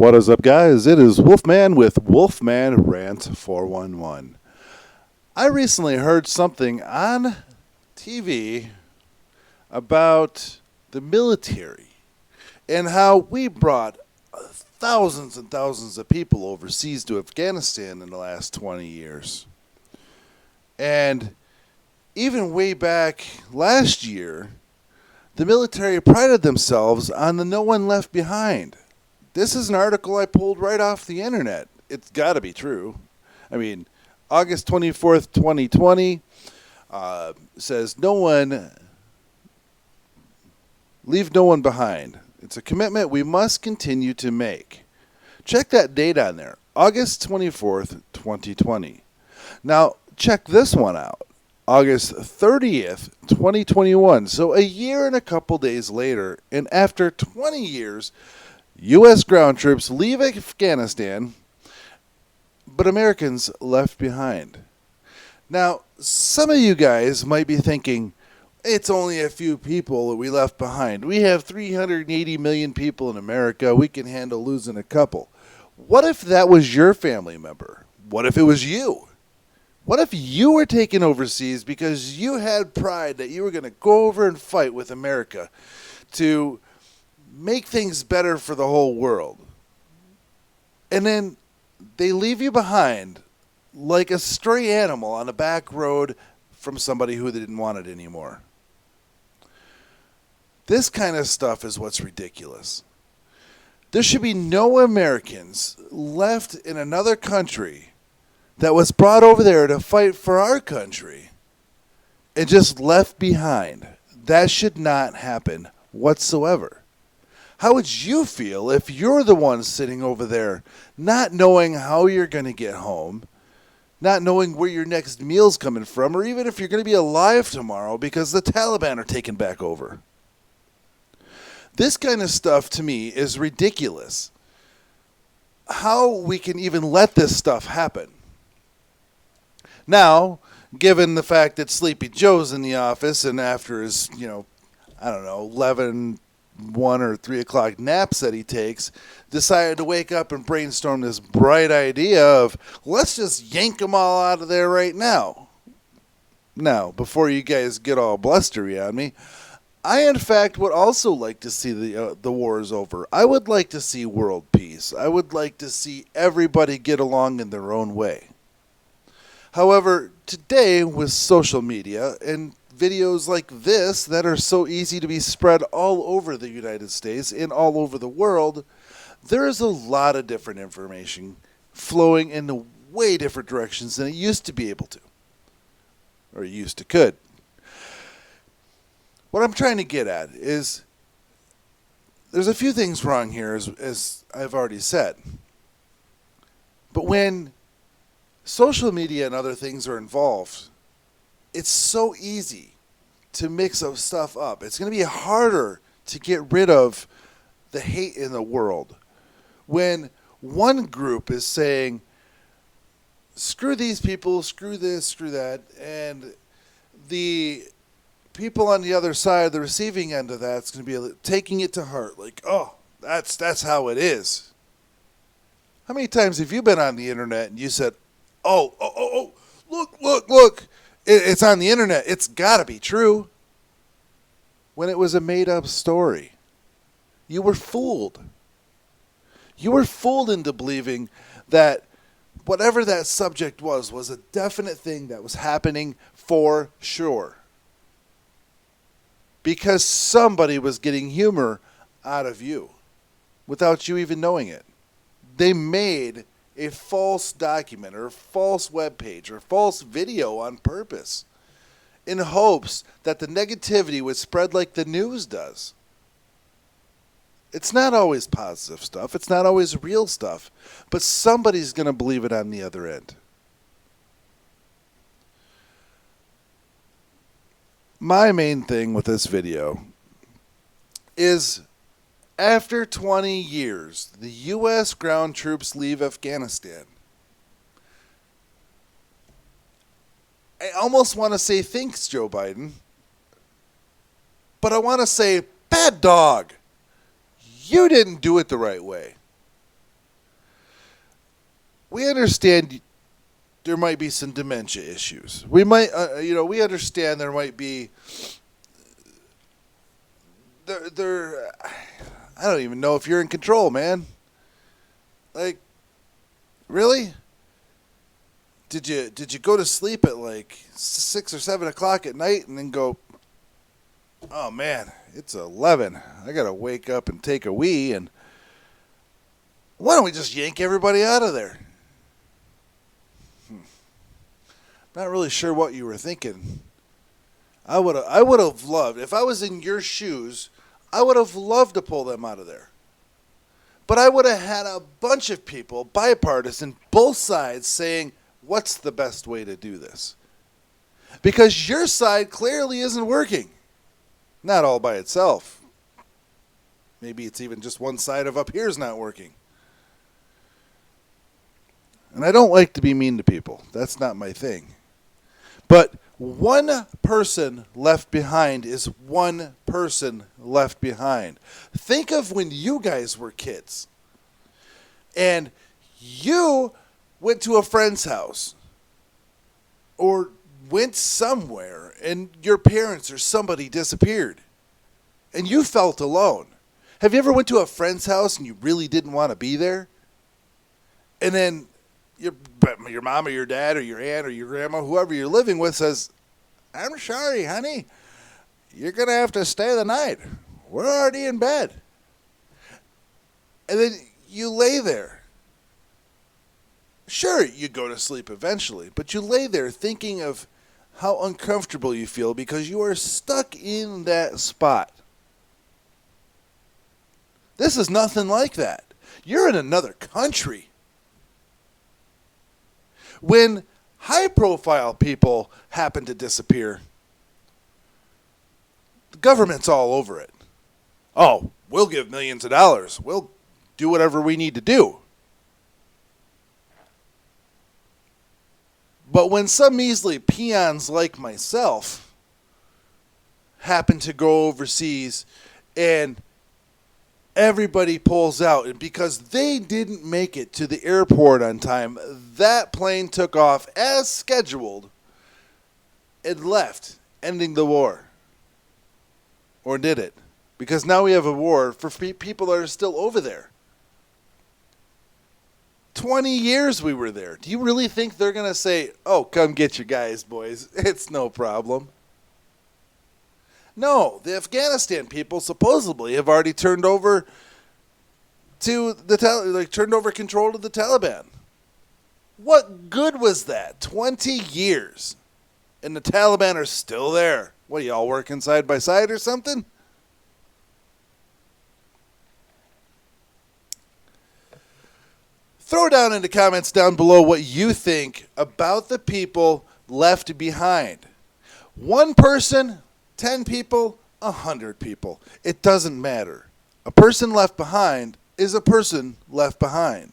What is up, guys? It is Wolfman with Wolfman Rant 411. I recently heard something on TV about the military and how we brought thousands and thousands of people overseas to Afghanistan in the last 20 years. And even way back last year, the military prided themselves on the no one left behind. This is an article I pulled right off the internet. It's got to be true. I mean, August 24th, 2020 says leave no one behind. It's a commitment we must continue to make. Check that date on there, August 24th, 2020. Now, check this one out, August 30th, 2021. So a year and a couple days later, and after 20 years, U.S. ground troops leave Afghanistan, but Americans left behind. Now, some of you guys might be thinking, it's only a few people that we left behind. We have 380 million people in America. We can handle losing a couple. What if that was your family member? What if it was you? What if you were taken overseas because you had pride that you were going to go over and fight with America to make things better for the whole world? And then they leave you behind like a stray animal on a back road from somebody who didn't want it anymore. This kind of stuff is what's ridiculous. There should be no Americans left in another country that was brought over there to fight for our country and just left behind. That should not happen whatsoever. How would you feel if you're the one sitting over there, not knowing how you're going to get home, not knowing where your next meal's coming from, or even if you're going to be alive tomorrow because the Taliban are taking back over? This kind of stuff, to me, is ridiculous. How we can even let this stuff happen. Now, given the fact that Sleepy Joe's in the office and after his, 11, 1 or 3 o'clock naps that he takes, decided to wake up and brainstorm this bright idea of, let's just yank them all out of there right now. Now, before you guys get all blustery on me, I, in fact, would also like to see the wars over. I would like to see world peace. I would like to see everybody get along in their own way. However, today with social media and videos like this that are so easy to be spread all over the United States and all over the world, there is a lot of different information flowing in way different directions than it used to be able to, or used to could. What I'm trying to get at is there's a few things wrong here, as I've already said. But when social media and other things are involved, it's so easy to mix up stuff up. It's going to be harder to get rid of the hate in the world when one group is saying, screw these people, screw this, screw that, and the people on the other side, the receiving end of that's going to be taking it to heart, like, oh, that's how it is. How many times have you been on the internet and you said, oh, look, it's on the internet, it's got to be true, when it was a made-up story? You were fooled. You were fooled into believing that whatever that subject was a definite thing that was happening for sure. Because somebody was getting humor out of you without you even knowing it. They made a false document or a false webpage or false video on purpose in hopes that the negativity would spread like the news does. It's not always positive stuff. It's not always real stuff. But somebody's going to believe it on the other end. My main thing with this video is after 20 years, the U.S. ground troops leave Afghanistan. I almost want to say thanks, Joe Biden, but I want to say, bad dog, you didn't do it the right way. we understand there might be some dementia issues. We might, we understand there might be. I don't even know if you're in control, man. Like, really? Did you go to sleep at like 6 or 7 o'clock at night and then go, oh man, it's 11. I gotta wake up and take a wee, and why don't we just yank everybody out of there? Not really sure what you were thinking. I would have loved, if I was in your shoes, I would have loved to pull them out of there. But I would have had a bunch of people, bipartisan, both sides, saying, what's the best way to do this? Because your side clearly isn't working. Not all by itself. Maybe it's even just one side of up here is not working. And I don't like to be mean to people. That's not my thing. But one person left behind is one person left behind. Think of when you guys were kids and you went to a friend's house or went somewhere and your parents or somebody disappeared and you felt alone. Have you ever went to a friend's house and you really didn't want to be there? And then your mom or your dad or your aunt or your grandma, whoever you're living with, says, I'm sorry, honey. You're going to have to stay the night. We're already in bed. And then you lay there. Sure, you go to sleep eventually, but you lay there thinking of how uncomfortable you feel because you are stuck in that spot. This is nothing like that. You're in another country. When high-profile people happen to disappear, the government's all over it. Oh, we'll give millions of dollars. We'll do whatever we need to do. But when some measly peons like myself happen to go overseas and everybody pulls out, and because they didn't make it to the airport on time, that plane took off as scheduled and left, ending the war. Or did it? Because now we have a war for people that are still over there. 20 years we were there. Do you really think they're going to say, oh, come get your guys, boys. It's no problem. No, the Afghanistan people supposedly have already turned over to turned over control to the Taliban. What good was that? 20 years. And the Taliban are still there. What, y'all working side by side or something? Throw down in the comments down below what you think about the people left behind. One person, 10 people, 100 people. It doesn't matter. A person left behind is a person left behind.